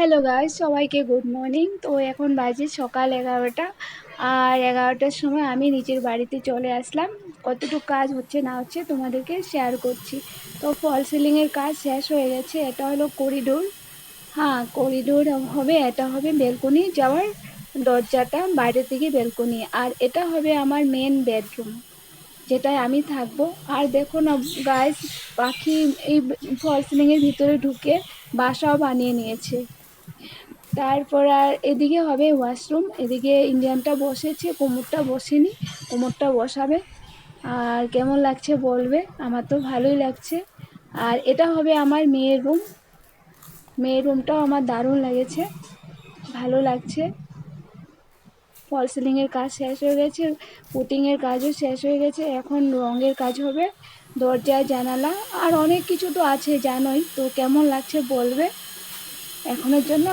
Hello guys, সবাইকে good morning. তো এখন বাজে সকাল 11টা। আর 11টার সময় আমি নিজের বাড়িতে চলে আসলাম। কতটুকু কাজ হচ্ছে না হচ্ছে তোমাদেরকে শেয়ার করছি। তো ফল সিলিংয়ের কাজ শেষ হয়ে গেছে। এটা হলো করিডোর। হ্যাঁ, করিডোর হবে। এটা হবে বেলকনি যাওয়ার দরজাটা, বাইরের দিকে বেলকনি। আর এটা হবে আমার মেন বেডরুম, যেটায় আমি থাকবো। আর দেখো না গাইস, পাখি এই ফল সিলিংয়ের ভিতরে ঢুকে বাসাও বানিয়ে নিয়েছে। তারপর আর এদিকে হবে ওয়াশরুম। এদিকে ইন্ডিয়ানটা বসেছে, কোমরটা বসেনি, কোমরটা বসাবে। আর কেমন লাগছে বলবে, আমার তো ভালোই লাগছে। আর এটা হবে আমার মেয়ের রুম। মেয়ের রুমটাও আমার দারুণ লেগেছে, ভালো লাগছে। ফল সিলিংয়ের কাজ শেষ হয়ে গেছে, পুটিংয়ের কাজও শেষ হয়ে গেছে। এখন রঙের কাজ হবে, দরজা জানালা আর অনেক কিছু তো আছে জানোই। তো কেমন লাগছে বলবে। এখনের জন্য